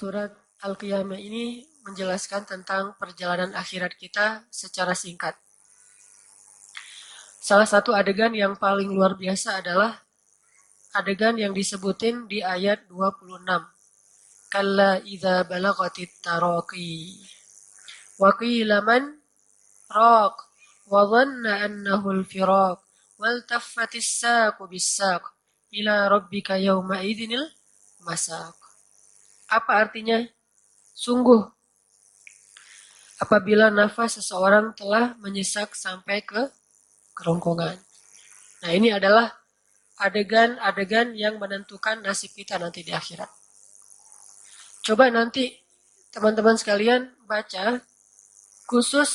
Surat Al-Qiyamah ini menjelaskan tentang perjalanan akhirat kita secara singkat. Salah satu adegan yang paling luar biasa adalah adegan yang disebutin di ayat 26. Kalla idza balagatit taraqi wa qila man raq wa dhanna annahu al-firaq wal taffatis saqu bis-saq ila rabbika yawma idzinil masaq. Apa artinya? Sungguh, apabila nafas seseorang telah menyesak sampai ke kerongkongan. Nah, ini adalah adegan-adegan yang menentukan nasib kita nanti di akhirat. Coba nanti teman-teman sekalian baca khusus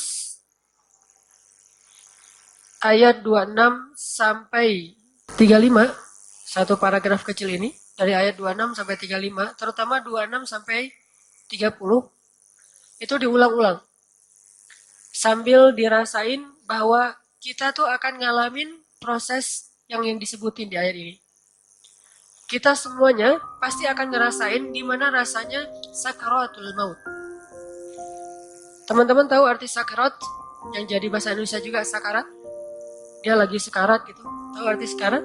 ayat 26 sampai 35, satu paragraf kecil ini. Dari ayat 26 sampai 35, terutama 26 sampai 30, itu diulang-ulang. Sambil dirasain bahwa kita tuh akan ngalamin proses yang disebutin di ayat ini. Kita semuanya pasti akan ngerasain gimana rasanya sakaratul maut. Teman-teman tahu arti sakarat? Yang jadi bahasa Indonesia juga sakarat? Dia lagi sekarat gitu. Tahu arti sekarat?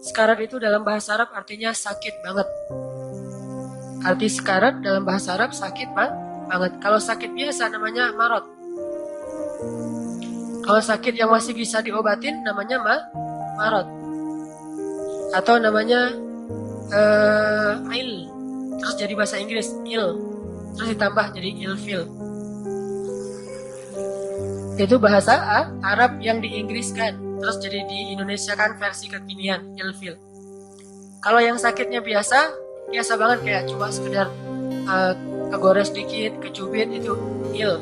Sekarat itu dalam bahasa Arab artinya sakit banget. Arti sekarat dalam bahasa Arab sakit banget. Kalau sakit biasa namanya marot. Kalau sakit yang masih bisa diobatin namanya marot. Atau namanya il. Terus jadi bahasa Inggris il. Terus ditambah jadi ilfil. Itu bahasa Arab yang diinggriskan. Terus jadi di Indonesia kan versi kekinian, ilfil. Kalau yang sakitnya biasa banget kayak cuma sekedar kegores dikit, kecubit, itu il.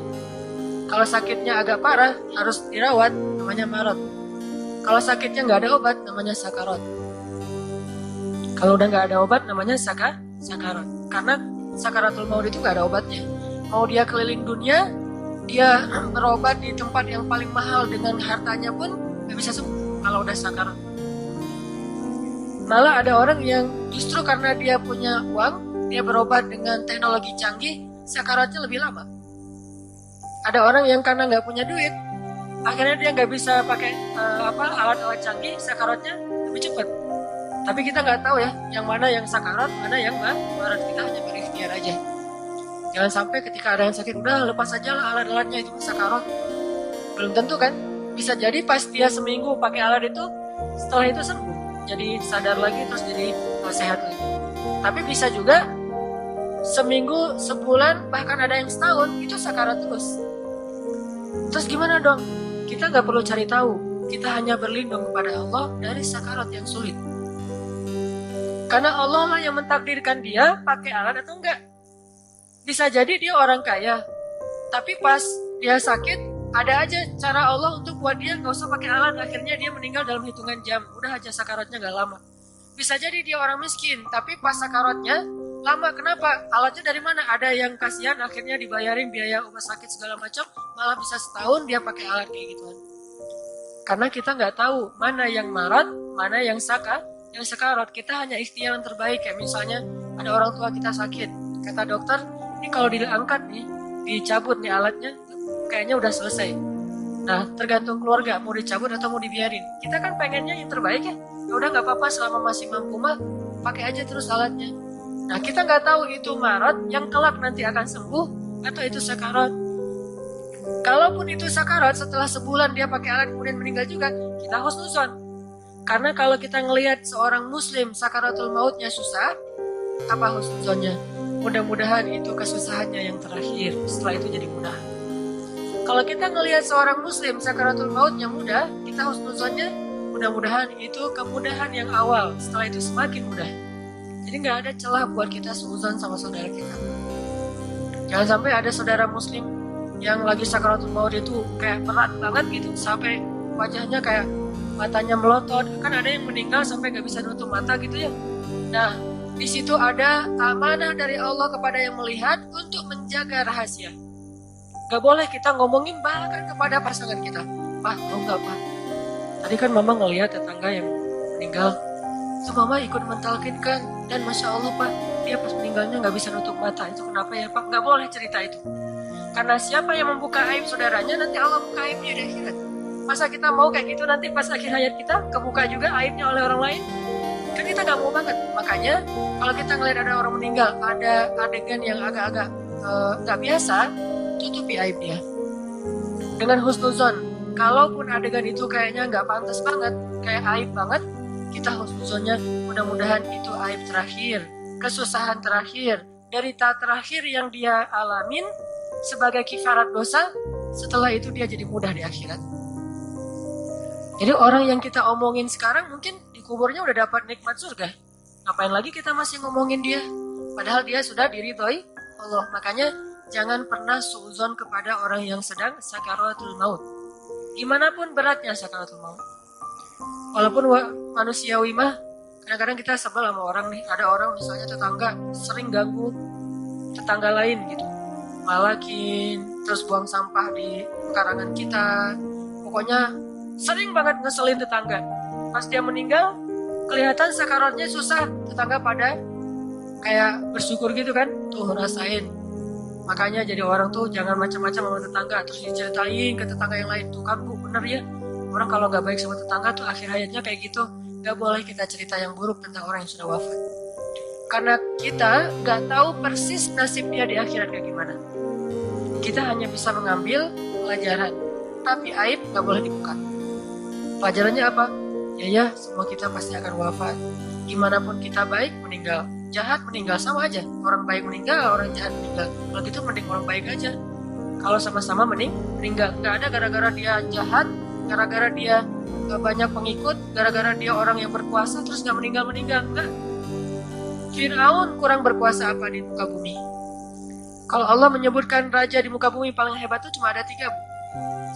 Kalau sakitnya agak parah, harus dirawat, namanya marot. Kalau sakitnya nggak ada obat, namanya sakarat. Kalau udah nggak ada obat, namanya sakarat. Karena sakaratul maut itu nggak ada obatnya. Mau dia keliling dunia, dia berobat di tempat yang paling mahal dengan hartanya pun gak bisa sembuh kalau udah sakarat. Malah ada orang yang justru karena dia punya uang, dia berobat dengan teknologi canggih, sakaratnya lebih lama. Ada orang yang karena nggak punya duit, akhirnya dia nggak bisa pakai alat-alat canggih, sakaratnya lebih cepat. Tapi kita nggak tahu ya, yang mana yang sakarat, mana yang marat. Kita hanya berikhtiar aja. Jangan sampai ketika ada yang sakit, udah lepas aja lah alat-alatnya, itu sakarat. Belum tentu kan? Bisa jadi pas dia seminggu pakai alat itu, setelah itu sembuh. Jadi sadar lagi, terus jadi sehat lagi. Tapi bisa juga seminggu, sebulan, bahkan ada yang setahun, itu sakarat terus. Terus gimana dong? Kita nggak perlu cari tahu. Kita hanya berlindung kepada Allah dari sakarat yang sulit. Karena Allah lah yang mentakdirkan dia pakai alat atau enggak. Bisa jadi dia orang kaya, tapi pas dia sakit, ada aja cara Allah untuk buat dia nggak usah pakai alat. Akhirnya dia meninggal dalam hitungan jam. Udah aja sakaratnya nggak lama. Bisa jadi dia orang miskin, tapi pas sakaratnya lama. Kenapa? Alatnya dari mana? Ada yang kasihan, akhirnya dibayarin biaya obat sakit segala macam. Malah bisa setahun dia pakai alat kayak gituan. Karena kita nggak tahu mana yang marat, mana yang sakarat. Kita hanya ikhtiar yang terbaik. Kayak misalnya ada orang tua kita sakit, kata dokter, ini kalau diangkat nih, dicabut nih alatnya, kayaknya udah selesai. Nah, tergantung keluarga mau dicabut atau mau dibiarin. Kita kan pengennya yang terbaik ya. Ya udah nggak apa-apa, selama masih mampu mah pakai aja terus alatnya. Nah, kita nggak tahu itu marat yang kelak nanti akan sembuh atau itu sakarat. Kalaupun itu sakarat, setelah sebulan dia pakai alat kemudian meninggal juga, kita husnuzon. Karena kalau kita ngelihat seorang muslim sakaratul mautnya susah, apa husnuzonnya? Mudah-mudahan itu kesusahannya yang terakhir, setelah itu jadi mudah. Kalau kita ngelihat seorang muslim sakaratul mautnya mudah, kita husnuzonnya mudah-mudahan itu kemudahan yang awal, setelah itu semakin mudah. Jadi nggak ada celah buat kita seuzon sama saudara kita. Jangan sampai ada saudara muslim yang lagi sakaratul maut itu kayak berat banget gitu, sampai wajahnya kayak matanya melotot. Kan ada yang meninggal sampai nggak bisa nutup mata gitu ya. Nah, di situ ada amanah dari Allah kepada yang melihat untuk menjaga rahasia. Gak boleh kita ngomongin bahkan kepada pasangan kita. Pak, mau gak Pak? Tadi kan mama ngelihat tetangga yang meninggal. So mama ikut mentalkinkan. Dan Masya Allah Pak, dia pas meninggalnya nggak bisa nutup mata. Itu kenapa ya Pak? Nggak boleh cerita itu. Karena siapa yang membuka aib saudaranya, nanti Allah buka aibnya di akhirat. Masa kita mau kayak gitu nanti pas akhir hayat kita kebuka juga aibnya oleh orang lain? Kan kita nggak mau banget. Makanya kalau kita ngeliat ada orang meninggal, ada adegan yang agak-agak nggak biasa, tutupi aib dia dengan husnuzon. Kalaupun adegan itu kayaknya nggak pantas banget, kayak aib banget, kita husnuzonnya mudah-mudahan itu aib terakhir, kesusahan terakhir, derita terakhir yang dia alamin sebagai kifarat dosa. Setelah itu dia jadi mudah di akhirat. Jadi orang yang kita omongin sekarang mungkin di kuburnya udah dapat nikmat surga. Ngapain lagi kita masih ngomongin dia? Padahal dia sudah diridhoi Allah. Makanya jangan pernah suuzon kepada orang yang sedang sakaratul maut. Gimana pun beratnya sakaratul maut. Walaupun manusiawi mah, kadang-kadang kita sebel sama orang nih. Ada orang misalnya tetangga sering ganggu tetangga lain gitu. Malakin, terus buang sampah di pekarangan kita. Pokoknya sering banget ngeselin tetangga. Pas dia meninggal, kelihatan sakaratnya susah. Tetangga pada kayak bersyukur gitu kan. Tuh rasain. Makanya jadi orang tuh jangan macam-macam sama tetangga. Terus diceritain ke tetangga yang lain. Tuh kan Bu, bener ya. Orang kalau gak baik sama tetangga tuh akhir hayatnya kayak gitu. Gak boleh kita cerita yang buruk tentang orang yang sudah wafat. Karena kita gak tahu persis nasib dia di akhirat kayak gimana. Kita hanya bisa mengambil pelajaran. Tapi aib gak boleh dibuka. Pelajarannya apa? Ya, semua kita pasti akan wafat. Gimana pun kita baik, meninggal. Jahat, meninggal. Sama aja. Orang baik meninggal, orang jahat meninggal. Kalau gitu mending orang baik aja. Kalau sama-sama meninggal. Gak ada gara-gara dia jahat, gara-gara dia gak banyak pengikut, gara-gara dia orang yang berkuasa, terus gak meninggal-meninggal. Enggak. Fir'aun kurang berkuasa apa di muka bumi? Kalau Allah menyebutkan raja di muka bumi paling hebat itu cuma ada 3, Bu.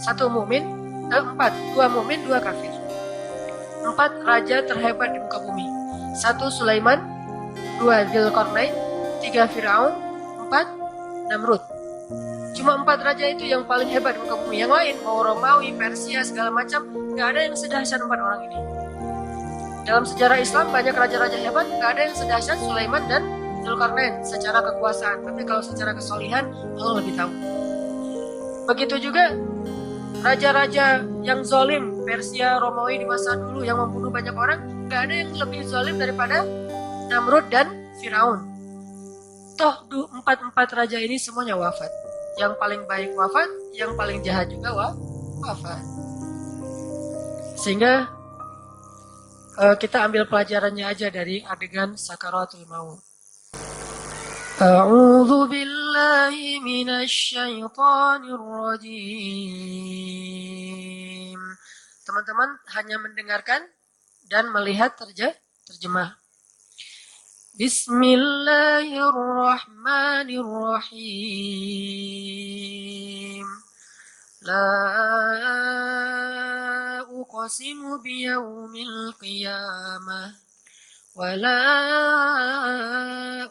1 mumin, 4, 2 mumin, 2 kafir. 4 raja terhebat di muka bumi. 1 Sulaiman, 2 Dzulqarnain, 3 Fir'aun, 4 Namrud. Cuma 4 raja itu yang paling hebat di muka bumi. Yang lain, mau Romawi, Persia, segala macam, gak ada yang sedahsyat 4 orang ini. Dalam sejarah Islam banyak raja-raja hebat, gak ada yang sedahsyat Sulaiman dan Dzulqarnain secara kekuasaan. Tapi kalau secara kesolihan, Allah lebih tahu. Begitu juga raja-raja yang zalim, Persia, Romawi di masa dulu yang membunuh banyak orang, gak ada yang lebih zalim daripada Namrud dan Fir'aun. Toh 4 raja ini semuanya wafat. Yang paling baik wafat, yang paling jahat juga wafat. Sehingga kita ambil pelajarannya aja dari adegan sakaratul maut. A'udzu billahi minasy syaithanir rajim. Teman-teman hanya mendengarkan dan melihat terjemah. Bismillahirrahmanirrahim. La uqsimu biyaumil qiyamah wa la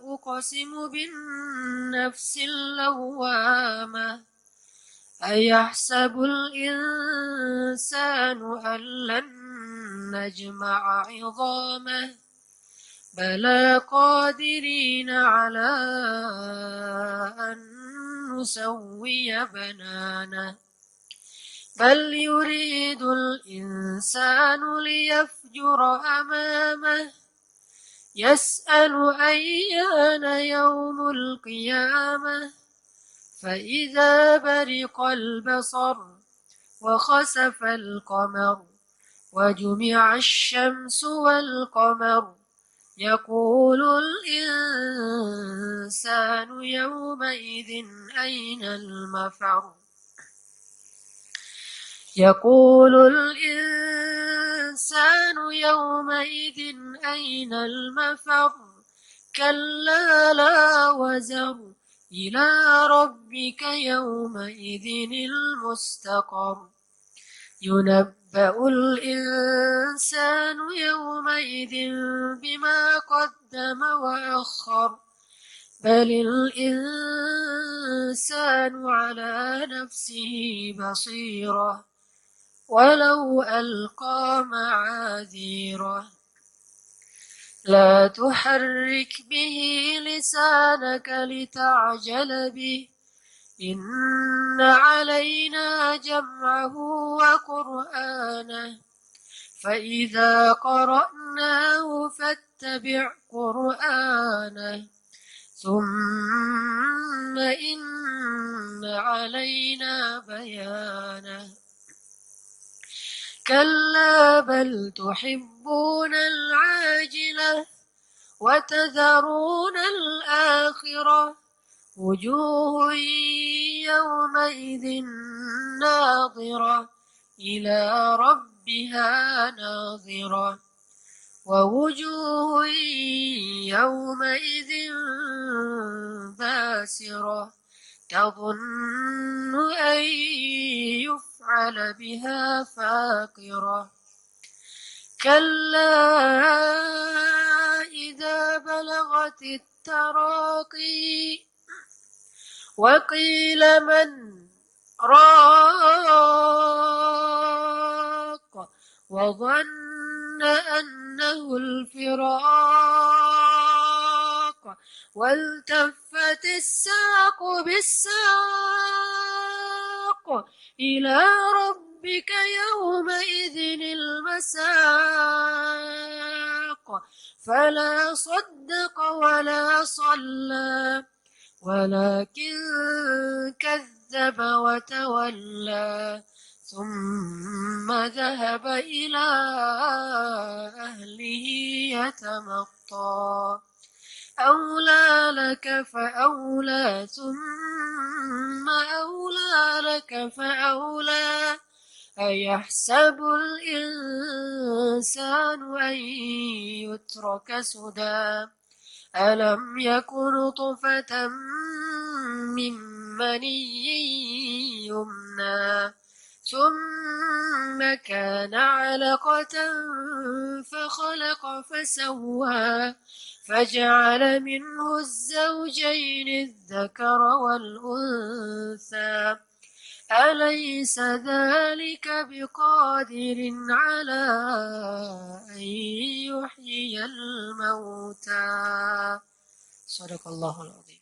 uqsimu bin nafsil lawwamah ayahsabul insanu an lan najma'a 'idhamah bala qadirina 'ala an nusawwiya banana بل يريد الإنسان ليفجر أمامه يسأل أيان يوم القيامة فإذا برق البصر وخسف القمر وجمع الشمس والقمر يقول الإنسان يومئذ أين المفر يقول الإنسان يومئذ أين المفر كلا لا وزر إلى ربك يومئذ المستقر ينبأ الإنسان يومئذ بما قدم وأخر بل الإنسان على نفسه بصيرة ولو ألقى معاذيره. لا تحرك به لسانك لتعجل به إن علينا جمعه وقرآنه فإذا قرأناه فاتبع قرآنه ثم إن علينا بيانه كلا بل تحبون العاجلة وتذرون الآخرة وجوه يومئذ ناظرة إلى ربها ناظرة ووجوه يومئذ باسرة تظن أن يفعل بها فاقرة كلا إذا بلغت التراقي وقيل من راق وظن أنه الفراق والتفت الساق بالساق إلى ربك يومئذ المساق فلا صدق ولا صلى ولكن كذب وتولى ثم ذهب إلى أهله يتمطى أولى لك فأولى ثم أولى لك فأولى أيحسب الإنسان أن يترك سدى ألم يكن نطفة من مني يمنى ثم كان علقة فخلق فسوى فجعل منه الزوجين الذكر والأنثى أليس ذلك بقادر على أن يحيي الموتى صدق الله العظيم.